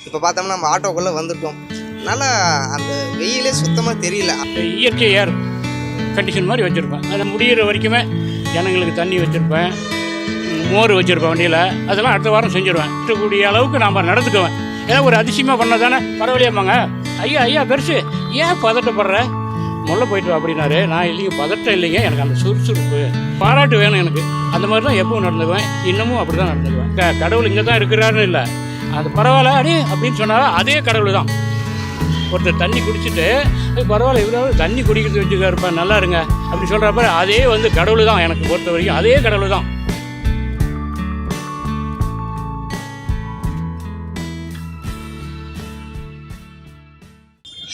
இப்போ பார்த்தோம்னா நம்ம ஆட்டோக்குள்ளே வந்துட்டோம். நல்லா அந்த வெயிலே சுத்தமாக தெரியல. இயற்கை ஏர் கண்டிஷன் மாதிரி வச்சுருப்பேன். அதை முடிகிற வரைக்குமே ஜனங்களுக்கு தண்ணி வச்சுருப்பேன், மோர் வச்சுருப்பேன் வண்டியில். அதெல்லாம் அடுத்த வாரம் செஞ்சுருவேன். இருக்கக்கூடிய அளவுக்கு நாம் நடந்துக்குவேன். ஏதோ ஒரு அதிசயமாக பண்ண தானே பரவாயில்லையாமாங்க. ஐயா ஐயா பெருசு ஏன் பதட்டப்படுற, முல்லை போயிட்டு வா அப்படின்னாரு. நான் இல்லைங்க பதட்டம் இல்லைங்க, எனக்கு அந்த சுறுசுறுப்பு பாராட்டு வேணும் எனக்கு. அந்த மாதிரி தான் எப்பவும் நடந்துக்குவேன், இன்னமும் அப்படி தான் நடந்துக்குவேன். கடவுள் இங்கே தான் இருக்கிறாருன்னு இல்லை, அது பரவாயில்ல அடி அப்படின்னு சொன்னாலும் அதே கடவுள் தான். ஒருத்தர் தண்ணி குடிச்சிட்டு பரவாயில்ல இவராவது தண்ணி குடிக்கிறது வச்சுக்காருப்பா நல்லா இருங்க அப்படி சொல்கிறப்ப அதே கடவுள் தான். எனக்கு பொறுத்த வரைக்கும் அதே கடவுள் தான்.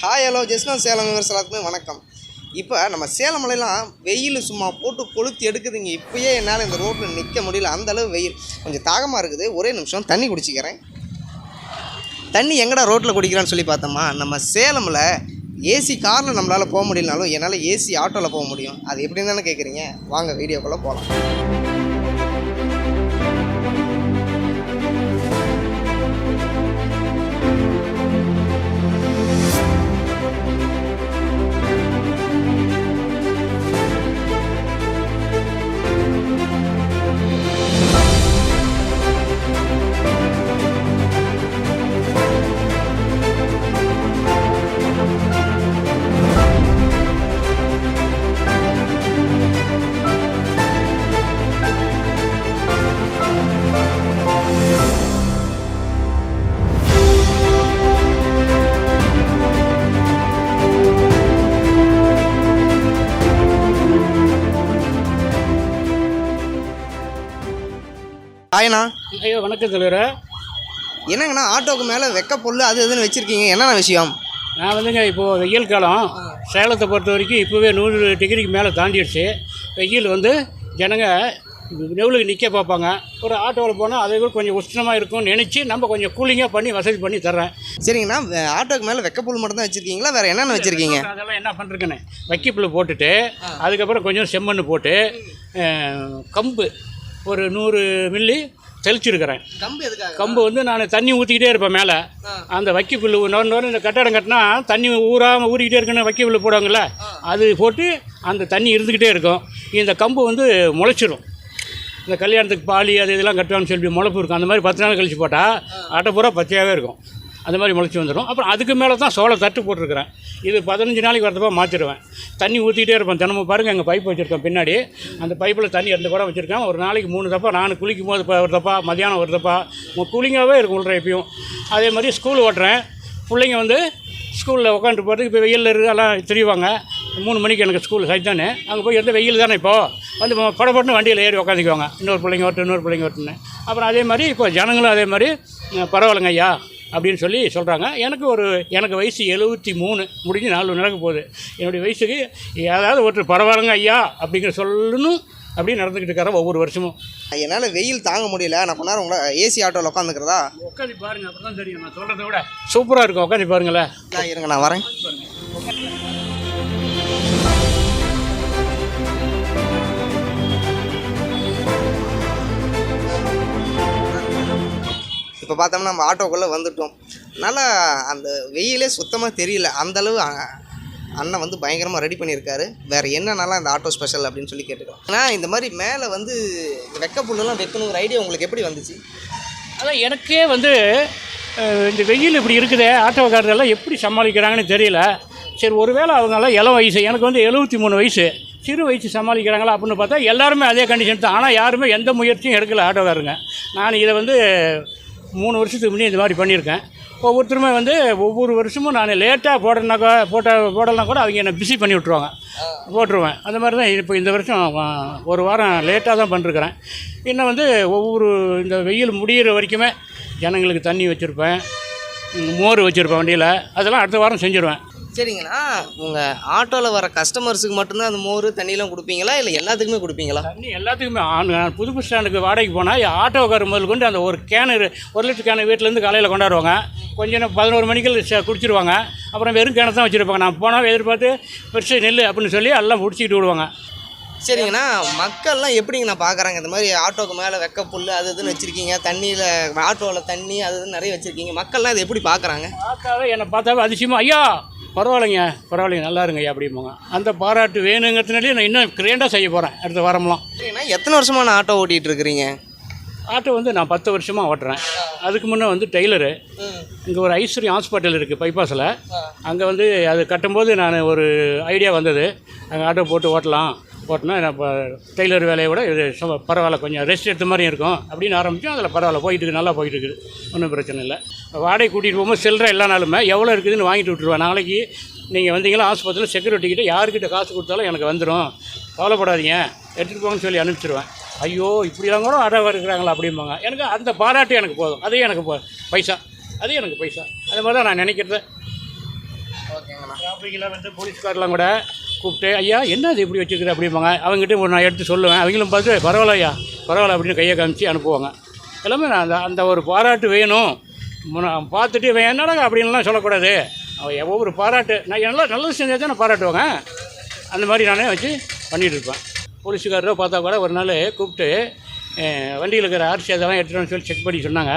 ஹாய் ஹலோ ஜெஸ்னா சேலம் விவசாயத்துக்குமே வணக்கம். இப்போ நம்ம சேலம் மலையெல்லாம் வெயில் சும்மா போட்டு கொளுத்தி எடுக்குதுங்க. இப்போயே என்னால் இந்த ரோட்டில் நிற்க முடியல, அந்தளவு வெயில். கொஞ்சம் தாகமாக இருக்குது. ஒரே நிமிஷம் தண்ணி குடிச்சிக்கிறேன். தண்ணி எங்கடா ரோட்டில் குடிக்கிறான்னு சொல்லி பார்த்தோம்மா, நம்ம சேலமில் ஏசி காரில் நம்மளால் போக முடியலனாலும் என்னால் ஏசி ஆட்டோவில் போக முடியும். அது எப்படின்னு தானே கேட்குறீங்க, வாங்க வீடியோக்குள்ளே போகலாம். ஆயண்ணா. ஐயோ வணக்கம் தலைவரே. என்னங்கண்ணா ஆட்டோக்கு மேலே வெக்க பொருள் அது இதுன்னு வச்சுருக்கீங்க, என்னென்ன விஷயம்? நான் இப்போது வெயில் காலம் சேலத்தை பொறுத்த வரைக்கும் இப்போவே 100 டிகிரிக்கு மேலே தாண்டிடுச்சு. வெயில் ஜனங்க நெவுளுக்கு நிற்க பார்ப்பாங்க. ஒரு ஆட்டோவில் போனால் அதை கூட கொஞ்சம் உஷ்ணமாக இருக்கும்னு நினச்சி நம்ம கொஞ்சம் கூலிங்காக பண்ணி வசதி பண்ணி தர்றேன். சரிங்கண்ணா, ஆட்டோக்கு மேலே வெக்கப்புல் மட்டும் தான் வச்சுருக்கீங்களா, வேறு என்னென்ன வச்சுருக்கீங்க? அதெல்லாம் என்ன பண்ணுறேன்னு வைக்கப்புல் போட்டுட்டு அதுக்கப்புறம் கொஞ்சம் செம்மண் போட்டு கம்பு ஒரு 100 மில்லி தெளிச்சிருக்கிறேன். கம்பு நான் தண்ணி ஊற்றிக்கிட்டே இருப்பேன் மேலே. அந்த வைக்கப்புல் இந்த கட்டடம் கட்டினா தண்ணி ஊறிக்கிட்டே இருக்குன்னு வைக்கப்புல் போடுவாங்கள்ல, அது போட்டு அந்த தண்ணி இருந்துக்கிட்டே இருக்கும். இந்த கம்பு முளைச்சிரும். இந்த கல்யாணத்துக்கு பாலி அது இதெல்லாம் கட்டுவான்னு சொல்லி முளைப்பு இருக்கும். அந்த மாதிரி 10 நாள் கழிச்சு போட்டால் ஆட்டை பூரா பச்சையாகவே இருக்கும். அந்த மாதிரி முளைச்சி வந்துடும். அப்புறம் அதுக்கு மேலே தான் சோள தட்டு போட்டிருக்கிறேன். இது 15 நாளைக்கு வரதப்போ மாற்றிடுவேன். தண்ணி ஊற்றிக்கிட்டே இருப்பேன் தினமும். பாருங்கள் எங்கள் பைப் வச்சுருக்கேன் பின்னாடி. அந்த பைப்பில் தண்ணி 2 குடம் வச்சுருக்கேன். ஒரு நாளைக்கு 3 தப்பா. நான் குளிக்கும் போது ஒரு தப்பா, மதியானம் ஒரு தப்பா. கூலிங்காகவே இருக்கும் உள்ள எப்பயும். அதே மாதிரி ஸ்கூல் ஓட்டுறேன். பிள்ளைங்க ஸ்கூலில் உட்காந்துட்டு போகிறதுக்கு இப்போ வெயிலில் எல்லாம் திரிவாங்க. 3 மணிக்கு எனக்கு ஸ்கூல் சைத்தானே. அங்கே போய் வெயில் தானே இப்போது படப்பட்டு வண்டியில் ஏறி உட்காந்துக்குவாங்க. இன்னொரு பிள்ளைங்க வரட்டுன்னு. அப்புறம் அதே மாதிரி இப்போ ஜனங்களும் அதே மாதிரி பரவாயில்லைங்க ஐயா அப்படின்னு சொல்கிறாங்க. எனக்கு வயசு 73 முடிஞ்சு 4 நடக்க போகுது. என்னுடைய வயசுக்கு ஏதாவது ஒருத்தர் பரவாயில்லைங்க ஐயா அப்படிங்கிற சொல்லணும் அப்படின்னு நடந்துக்கிட்டு இருக்கிற ஒவ்வொரு வருஷமும். என்னால் வெயில் தாங்க முடியல, நான் கொஞ்ச நேரம் உங்களை ஏசி ஆட்டோவில் உட்காந்துக்கிறதா? உட்காந்து பாருங்கள், அப்படி தான் தெரியும். நான் சொல்கிறத விட சூப்பராக இருக்கும். உட்காந்து பாருங்களேன். இருங்க நான் வரேன். இப்போ பார்த்தோம்னா நம்ம ஆட்டோக்குள்ளே வந்துட்டோம். நல்லா அந்த வெயிலே சுத்தமாக தெரியல, அந்தளவு அண்ணன் பயங்கரமாக ரெடி பண்ணியிருக்காரு. வேறு என்னென்னலாம் இந்த ஆட்டோ ஸ்பெஷல் அப்படின்னு சொல்லி கேட்டுக்கிறோம். ஆனால் இந்த மாதிரி மேலே வெக்கப்புல்லாம் வைக்கணுங்கிற ஐடியா உங்களுக்கு எப்படி வந்துச்சு? அதான் எனக்கே இந்த வெயில் இப்படி இருக்குதே, ஆட்டோக்காரர்கள்லாம் எப்படி சமாளிக்கிறாங்கன்னு தெரியல. சரி ஒருவேளை அவங்கெல்லாம் இளம் வயசு, எனக்கு 73 வயசு, சிறு வயசு சமாளிக்கிறாங்களா அப்படின்னு பார்த்தா எல்லாருமே அதே கண்டிஷன் தான். ஆனால் யாருமே எந்த முயற்சியும் எடுக்கலை ஆட்டோக்காரங்க. நான் இதை 3 வருஷத்துக்கு முன்னே இந்த மாதிரி பண்ணியிருக்கேன். ஒவ்வொருத்தருமே ஒவ்வொரு வருஷமும் நான் லேட்டாக போடலாம் கூட அவங்க என்னை பிஸி பண்ணி விட்ருவாங்க, போட்டுருவேன். அந்த மாதிரி தான் இப்போ இந்த வருஷம் ஒரு வாரம் லேட்டாக தான் பண்ணிருக்கிறேன். இன்னும் ஒவ்வொரு இந்த வெயில் முடிகிற வரைக்குமே ஜனங்களுக்கு தண்ணி வச்சுருப்பேன், மோர் வச்சுருப்பேன் வண்டியில். அதெல்லாம் அடுத்த வாரம் செஞ்சுருவேன். சரிங்கண்ணா, உங்கள் ஆட்டோவில் வர கஸ்டமர்ஸுக்கு மட்டும்தான் அந்த மோர் தண்ணியெலாம் கொடுப்பீங்களா, இல்லை எல்லாத்துக்குமே கொடுப்பீங்களா? தண்ணி எல்லாத்துக்குமே. நான் புது பஸ் ஸ்டாண்டுக்கு வாடகைக்கு போனால் ஆட்டோக்கார முதல் கொண்டு அந்த ஒரு கேனு 1 லிட்டர் கேனு வீட்டிலேருந்து காலையில் கொண்டாடுவாங்க. கொஞ்சம் 11 மணிக்கு குடிச்சிருவாங்க. அப்புறம் வெறும் கேனை தான் வச்சுருப்பாங்க. நான் போனால் எதிர்பார்த்து பெருசு நெல் அப்படின்னு சொல்லி எல்லாம் முடிச்சிக்கிட்டு விடுவாங்க. சரிங்கண்ணா, மக்கள்லாம் எப்படிங்கண்ணா பார்க்குறாங்க இந்த மாதிரி ஆட்டோக்கு மேலே வெக்க புல் அது இதுன்னு வச்சுருக்கீங்க, தண்ணியில் ஆட்டோவில் தண்ணி அது இதுன்னு நிறைய வச்சுருக்கீங்க, மக்கள்லாம் இதை எப்படி பார்க்குறாங்க? பார்த்தாவே என்னை பார்த்தாவே அதிசயமாக ஐயா பரவாயில்லைங்க நல்லா இருங்க ஐயா அப்படிம்பாங்க. அந்த பாராட்டு வேணுங்கிறதுனாலே நான் இன்னும் கிரேண்டாக செய்ய போகிறேன் அடுத்த வாரம்லாம். சரிங்கண்ணா, எத்தனை வருஷமாக நான் ஆட்டோ ஓட்டிகிட்டு இருக்கிறீங்க? ஆட்டோ வந்து நான் 10 வருஷமாக ஓட்டுறேன். அதுக்கு முன்னே வந்து டெய்லரு. இங்கே ஒரு ஐஸ்வர்யம் ஹாஸ்பிட்டல் இருக்குது பைபாஸில். அங்கே வந்து அது கட்டும்போது நான் ஒரு ஐடியா வந்தது, அங்கே ஆட்டோ போட்டு ஓட்டினா நான் இப்போ டெய்லர் வேலையை விட இது பரவாயில்ல, கொஞ்சம் ரெஸ்ட் எடுத்த மாதிரியும் இருக்கும் அப்படின்னு ஆரம்பித்தோம். அதில் பரவாயில்ல போயிட்டுருக்கு, நல்லா போயிட்டுருக்குது, ஒன்றும் பிரச்சனை இல்லை. வாடகை கூட்டிகிட்டு போகும்போது சில்லற எல்லா நாளுமே எவ்வளோ இருக்குதுன்னு வாங்கிட்டு விட்டுருவேன். நாளைக்கு நீங்கள் வந்தீங்களா ஆஸ்பத்திரியில் செக்யூரிட்டிக்கிட்ட யாருக்கிட்ட காசு கொடுத்தாலும் எனக்கு வந்துடும், கவலைப்படாதீங்க எடுத்துகிட்டு போங்கன்னு சொல்லி அனுப்பிச்சிடுவேன். ஐயோ இப்படிலாம் கூட ஆட்டோ இருக்கிறாங்களா அப்படிம்பாங்க. எனக்கு அந்த பாராட்டு எனக்கு போதும், அதே எனக்கு பைசா, அதே எனக்கு பைசா. அது மாதிரி தான் நான் நினைக்கிறது. ஓகேங்கண்ணா. டிராஃபிக்கில் வந்து போலீஸ்காரெலாம் கூட கூப்பிட்டு ஐயா என்ன அது இப்படி வச்சுருக்குது அப்படிம்பாங்க. அவங்ககிட்ட ஒரு நான் எடுத்து சொல்லுவேன், அவங்களும் பார்த்து பரவாயில்லையா பரவாயில்ல அப்படின்னு கையை காமிச்சு அனுப்புவாங்க. எல்லாமே நான் அந்த ஒரு பாராட்டு வேணும், பார்த்துட்டு இவன் என்னடா அப்படின்லாம் சொல்லக்கூடாது. ஒவ்வொரு பாராட்டு நான் நல்லது செஞ்சால் தான் நான் பாராட்டுவாங்க. அந்த மாதிரி நானே வச்சு பண்ணிகிட்டு இருப்பேன். போலீஸுக்காரரோ பார்த்தா கூட ஒரு நாள் கூப்பிட்டு வண்டியில் இருக்கிற அரிசி அதெல்லாம் எடுத்துகிட்டு சொல்லி செக் பண்ணி சொன்னாங்க.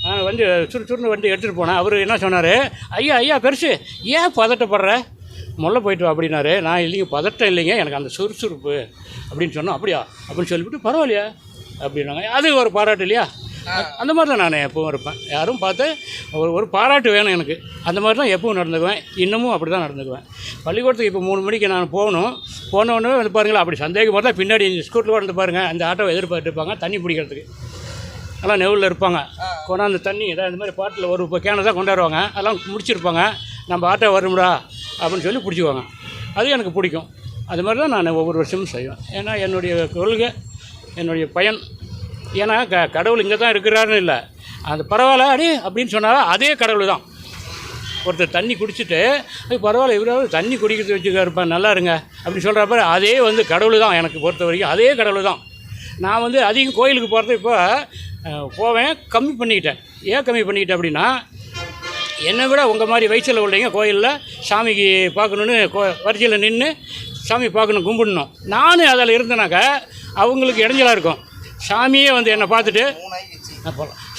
நான் வந்து சுறுசுறுன்னு வண்டி எடுத்துகிட்டு போனேன். அவர் என்ன சொன்னார், ஐயா பெருசு ஏன் பதட்டப்படுற, முல்லை போயிட்டு வா அப்படின்னாரு. நான் இல்லைங்க பதட்டம் இல்லைங்க, எனக்கு அந்த சுறுசுறுப்பு அப்படின்னு சொன்னோம். அப்படியா அப்படின்னு சொல்லிவிட்டு பரவாயில்லையா அப்படின்னாங்க. அது ஒரு பாராட்டு இல்லையா? அந்த மாதிரி தான் நான் எப்பவும் இருப்பேன். யாரும் பார்த்து ஒரு பாராட்டு வேணும் எனக்கு. அந்த மாதிரி தான் எப்பவும் நடந்துக்குவேன், இன்னமும் அப்படி தான் நடந்துக்குவேன். பள்ளிக்கூடத்துக்கு இப்போ 3 மணிக்கு நான் போனோடனே வந்து பாருங்களா, அப்படி சந்தேகமாக தான் பின்னாடி ஸ்கூட்டில் வந்து பாருங்கள் அந்த ஆட்டோவை எதிர்பார்த்துருப்பாங்க தண்ணி பிடிக்கிறதுக்கு. எல்லாம் நெவுலில் இருப்பாங்க, கொண்டாந்து தண்ணி ஏதாவது இந்த மாதிரி பாட்டில் ஒரு கேனை தான் கொண்டாடுவாங்க. அதெல்லாம் முடிச்சிருப்பாங்க. நம்ம ஆட்டோ வரும்டா அப்படின்னு சொல்லி பிடிச்சிக்குவாங்க. அது எனக்கு பிடிக்கும். அது மாதிரி தான் நான் ஒவ்வொரு வருஷமும் செய்வேன். ஏன்னா என்னுடைய கொள்கை, என்னுடைய பயன். ஏன்னா கடவுள் இங்கே தான் இருக்கிறாருன்னு இல்லை, அந்த பரவாயில்ல அப்படின்னு சொன்னால் அதே கடவுள் தான். ஒருத்தர் தண்ணி குடிச்சிட்டு பரவாயில்ல இவராவது தண்ணி குடிக்கிறது வச்சுருப்பா நல்லா இருங்க அப்படி சொல்கிறப்ப அதே வந்து கடவுள் தான். எனக்கு பொறுத்த வரைக்கும் அதே கடவுள் தான். நான் வந்து அதிகம் கோயிலுக்கு போகிறது இப்போ போவேன், கம்மி பண்ணிக்கிட்டேன். ஏன் கம்மி பண்ணிக்கிட்டேன் அப்படின்னா, என்னை விட உங்கள் மாதிரி வயசில் உள்ளவங்க கோயிலில் சாமிக்கு பார்க்கணுன்னு வரிசையில் நின்று சாமி பார்க்கணும், கும்பிடணும். நானும் அதில் இருந்தேனாக்கா அவங்களுக்கு இடைஞ்சலாக இருக்கும். சாமியே வந்து என்னை பார்த்துட்டு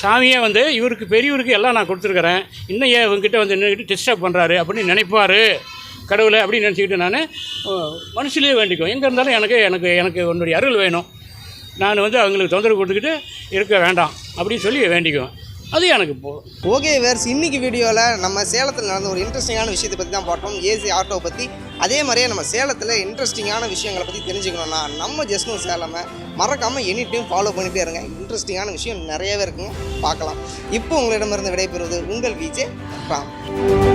சாமியே வந்து இவருக்கு பெரியவருக்கு எல்லாம் நான் கொடுத்துருக்குறேன், இன்னும் ஏன் இவங்ககிட்ட வந்து நின்றுக்கிட்டு டிஸ்டர்ப் பண்ணுறாரு அப்படின்னு நினைப்பார் கடவுளை அப்படின்னு நினச்சிக்கிட்டு நான் மனசுலேயே வேண்டிக்குவேன். எங்கே இருந்தாலும் எனக்கு உன்னுடைய அருள் வேணும், நான் வந்து அவங்களுக்கு தொந்தரவு கொடுத்துக்கிட்டு இருக்க வேண்டாம் அப்படின்னு சொல்லி வேண்டிக்குவேன். அது எனக்கு போதும். ஓகே வேர்ஸ், இன்றைக்கி வீடியோவில் நம்ம சேலத்தில் நடந்த ஒரு இன்ட்ரெஸ்டிங்கான விஷயத்தை பற்றி தான் பார்த்தோம், ஏசி ஆட்டோவை பற்றி. அதே மாதிரியே நம்ம சேலத்தில் இன்ட்ரெஸ்டிங்கான விஷயங்களை பற்றி தெரிஞ்சுக்கணும்னா நம்ம ஜஸ்ட் சேலமை மறக்காமல் எனி டைம் ஃபாலோ பண்ணிகிட்டே இருங்க. இன்ட்ரெஸ்டிங்கான விஷயம் நிறையவே இருக்குங்க, பார்க்கலாம். இப்போ உங்களிடமிருந்து விடைபெறுவது உங்கள் விஜே ராம்.